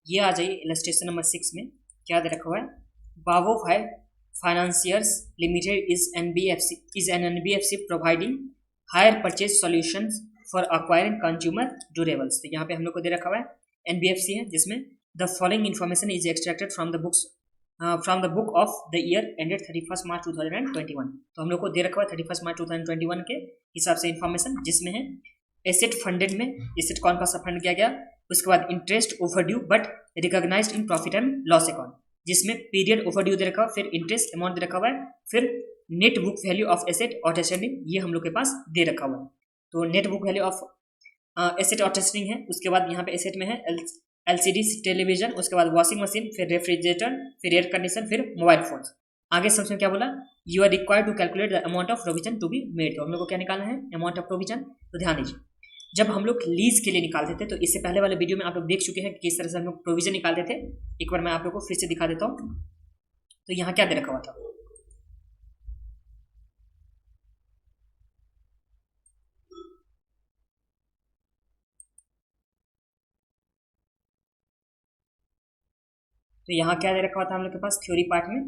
ये आ जाइए illustration number 6 में क्या दे रखा हुआ है, बावो financiers limited is an NBFC providing hire purchase solutions for acquiring consumer durables. तो यहाँ पे हम लोग को दे रखा हुआ है एनबीएफसी है, जिसमें the following information is extracted from the book of the year ended 31 मार्च 2021। तो हम लोग को दे रखा हुआ है 31 मार्च 2021 के हिसाब से इन्फॉर्मेशन, जिसमें है एसेट फंडेड में एसेट कौन सा फंड किया गया, उसके बाद interest overdue but recognised in profit and loss account, जिसमें पीरियड ओवरड्यू दे रखा हुआ, फिर इंटरेस्ट अमाउंट दे रखा हुआ है, फिर net book value of asset outstanding ये हम लोग के पास दे रखा हुआ है। तो net book value of asset outstanding है, उसके बाद यहाँ पे एसेट में है एलसीडी टेलीविजन, उसके बाद वॉशिंग मशीन, फिर रेफ्रिजरेटर, फिर एयर कंडीशन, फिर मोबाइल फोन। आगे सबसे क्या बोला, you are required to calculate the amount of provision to be made. तो हम लोग को क्या निकालना है, अमाउंट ऑफ प्रोविजन। तो ध्यान दीजिए, जब हम लोग लीज के लिए निकालते थे, तो इससे पहले वाले वीडियो में आप लोग देख चुके हैं कि किस तरह से हम लोग प्रोविजन निकालते थे। एक बार मैं आप लोग को फिर से दिखा देता हूँ। तो यहाँ क्या दे रखा हुआ था, तो यहाँ क्या दे रखा हुआ था हम लोग के पास थ्योरी पार्ट में।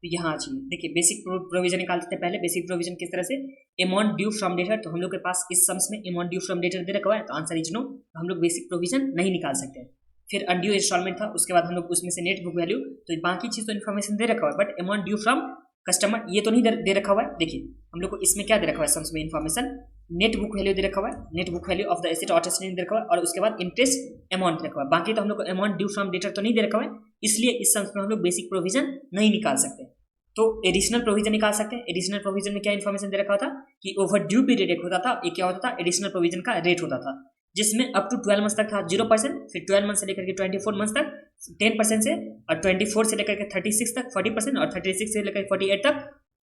तो यहाँ आ जाइए, देखिए बेसिक प्रोविजन निकालते थे पहले। बेसिक प्रोविजन किस तरह से, अमाउंट ड्यू फ्रॉम डेटर। तो हम लोग के पास इस सम्स में अमाउंट ड्यू फ्रॉम डेटर दे रखा हुआ है, तो आंसर इज नो। तो हम लोग बेसिक प्रोविजन नहीं निकाल सकते। फिर अनड्यू इंस्टॉलमेंट था, उसके बाद हम लोग उसमें से नेट बुक वैल्यू। तो बाकी चीज तो इन्फॉर्मेशन दे रखा हुआ है, but amount due from customer ये तो नहीं दे रखा हुआ है। देखिए हम लोग को इसमें क्या दे रखा हुआ है, सम्स में इन्फॉर्मेशन नेट बुक वैल्यू दे रखा हुआ है, net book value of the asset outstanding दे रखा हुआ है, और उसके बाद इंटरेस्ट अमाउंट दे रखा हुआ है। बाकी तो हम लोग को अमाउंट ड्यू फ्रॉम डेटर तो नहीं दे रखा हुआ है, इसलिए इस सम्स में हम लोग बेसिक प्रोविजन नहीं निकाल सकते। तो एडिशनल प्रोविजन निकाल सकते हैं। एडिशनल प्रोविजन में क्या इन्फॉर्मेशन दे रखा था कि ओवर ड्यू पीरियड एक होता था, एक क्या होता था, एडिशनल प्रोविजन का रेट होता था, जिसमें अप टू 12 मंथ तक था 0%, फिर 12 मंथ से लेकर के 24 मंथ तक 10% से, और 24 से लेकर के 36 तक 40%, और 36 से लेकर 48 तक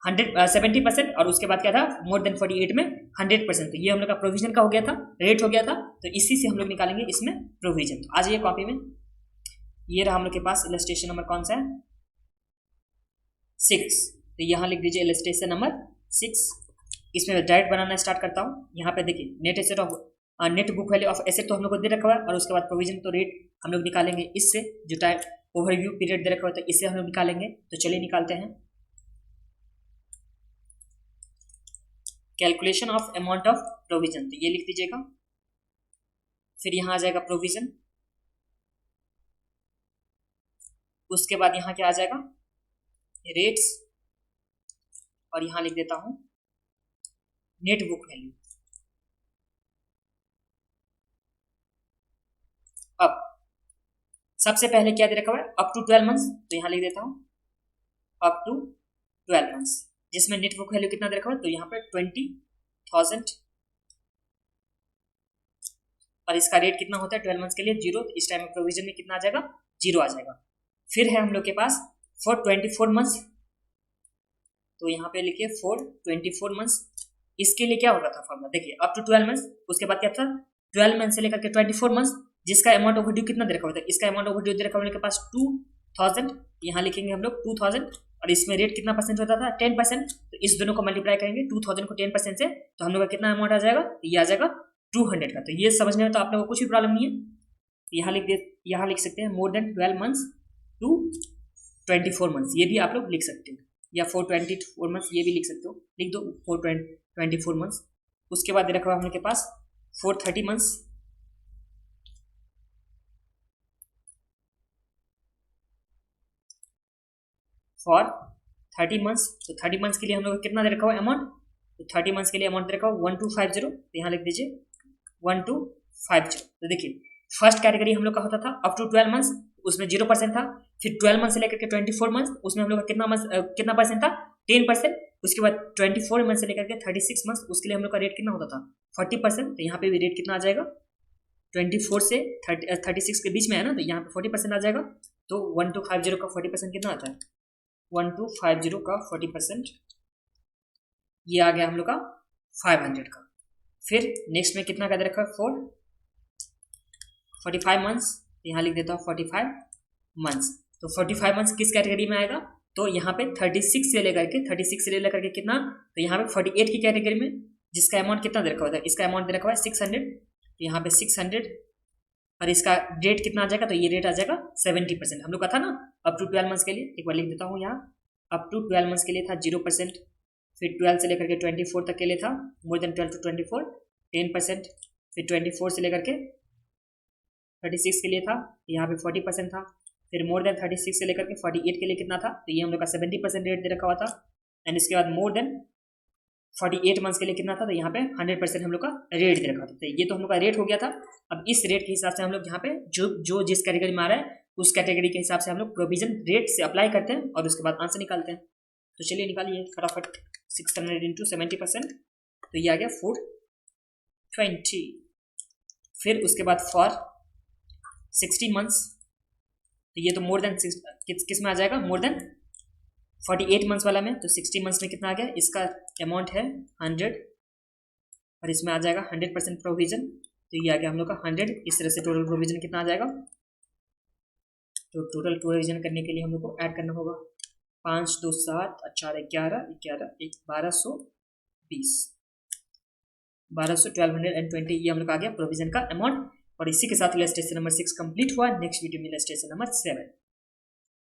70%, और उसके बाद क्या था मोर देन 48 में 100%। तो ये हम लोग का प्रोविजन का हो गया था, रेट हो गया था। तो इसी से हम लोग निकालेंगे इसमें प्रोविजन। तो आ जाइए कॉपी में, ये रहा हम लोग के पास इलस्ट्रेशन नंबर कौन सा है, 6। तो यहाँ लिख दीजिए इलस्ट्रेशन नंबर 6। इसमें डायरेक्ट बनाना स्टार्ट करता हूँ। यहाँ पे देखिए net asset of net book value of asset तो हम लोग को दे रखा हुआ है, और उसके बाद प्रोविजन तो रेट हम लोग निकालेंगे इससे, जो टाइम ओवरव्यू पीरियड दे रखा हुआ है, तो इससे हम लोग निकालेंगे। तो चलिए निकालते हैं। Calculation of amount of provision, तो ये लिख दीजिएगा। फिर यहाँ आ जाएगा प्रोविजन, उसके बाद यहाँ क्या आ जाएगा, रेट्स, और यहाँ लिख देता हूँ नेट बुक वैल्यू। अब सबसे पहले क्या दे रखा हुआ है, अप टू 12 मंथ्स। तो यहाँ लिख देता हूँ अप टू 12 मंथ्स, जिसमें नेट बुक वैल्यू कितना दे रखा हुआ है, तो यहाँ पे 20,000, और इसका रेट कितना होता है 12 मंथ्स के लिए 0। तो इस टाइम में प्रोविजन में कितना आ जाएगा, 0 आ जाएगा। फिर है हम लोग के पास फॉर 24 मंथ्स। तो यहाँ पे लिखिए फॉर 24 मंथ्स। इसके लिए क्या होगा था फॉर्मूला, देखिए अप टू 12 मंथ्स, उसके बाद क्या था 12 मंथ से लेकर के 24 मंथ्स, जिसका अमाउंट ऑफ ड्यू कितना दे रखा होता है, इसका अमाउंट ऑफ ड्यू दे रखा के पास 2000। यहाँ लिखेंगे हम लोग 2000, और इसमें रेट कितना परसेंट होता था 10%। तो इस दोनों को मल्टीप्लाई करेंगे 2000 को 10% से, तो हम लोग का कितना अमाउंट आ जाएगा, ये आ जाएगा 200 का। तो ये समझने में तो आप लोगों को कुछ भी प्रॉब्लम नहीं है। यहाँ लिख सकते हैं more than 12 months to 24 months, ये भी आप लोग लिख सकते हो, या 424 मंथ्स ये भी लिख सकते हो, लिख दो 424 मंथ्स। उसके बाद दे रखा हुआ हम लोग के पास 430 मंथ्स, फॉर 30 मंथ्स। तो 30 मंथ्स के लिए हम लोग कितना दे रखा हुआ अमाउंट, तो 30 मंथ्स के लिए अमाउंट दे रखा हुआ 1250। तो यहाँ लिख दीजिए 1250। तो देखिए फर्स्ट कैटेगरी हम लोग का होता था अप टू 12 मंथ्स, उसमें 0% था। फिर 12 मंथ से लेकर के 24 मंथ, उसमें हम लोग का कितना परसेंट था 10%। उसके बाद 24 मंथ से लेकर के 36 मंथ, उसके लिए हम लोग का रेट कितना होता था 40%। तो यहाँ पे भी रेट कितना आ जाएगा, 24 से 36 के बीच में है ना, तो यहाँ पे 40% आ जाएगा। तो 1250 का 40% कितना आता है, 1250 का 40% ये आ गया हम लोग का 500 का। फिर नेक्स्ट में कितना का दे रखा है 45 मंथ्स। यहाँ लिख देता हूँ 45 मंथ्स। तो 45 मंथ्स किस कैटेगरी में आएगा, तो यहाँ पे 36 से लेकर के कितना, तो यहाँ पे 48 की कैटेगरी में, जिसका अमाउंट कितना दे रखा होता है, इसका अमाउंट दे रखा हुआ है 600। तो यहाँ पे 600 और इसका रेट कितना आ जाएगा, तो ये रेट आ जाएगा 70%। हम लोग का था ना अप टू 12 मंथ्स के लिए, एक बार लिख देता हूँ यहाँ, अप टू 12 मंथ्स के लिए था 0%, फिर 12 से लेकर के 24 तक के लिए था मोर देन 12 टू 24 10%, फिर 24 से लेकर के 36 के लिए था, यहाँ पे 40% था, फिर मोर देन 36 से लेकर के 48 के लिए कितना था, तो ये हम लोग का 70% रेट दे रखा हुआ था। एंड इसके बाद मोर देन 48 मंथ्स के लिए कितना था, तो यहाँ पे 100% हम लोग का रेट दे रखा था। तो ये तो हम लोग का रेट हो गया था। अब इस रेट के हिसाब से हम लोग यहाँ पे जो जिस कैटेगरी में आ रहा है उस कैटेगरी के हिसाब से हम लोग प्रोविजन रेट से अप्लाई करते हैं और उसके बाद आंसर निकालते हैं। तो चलिए निकालिए फटाफट, 600 इंटू 70%, तो ये आ गया 420। फिर उसके बाद फॉर 60 मंथ्स, तो ये तो मोर देन किस में आ जाएगा, मोर देन 48 मंथ्स वाला में, तो 60 मंथ्स में कितना आ गया, इसका अमाउंट है 100 और इसमें आ जाएगा 100% प्रोविजन, तो ये आ गया हम लोग का 100। इस तरह से टोटल प्रोविजन कितना आ जाएगा, तो टोटल प्रोविजन करने के लिए हम लोग को ऐड करना होगा 5 2 7 4 11 11 1 1220 1220, ये हम लोग आ गया प्रोविजन का अमाउंट। और इसी के साथ इलस्ट्रेशन नंबर 6 कंप्लीट हुआ। नेक्स्ट वीडियो में इलस्ट्रेशन नंबर 7।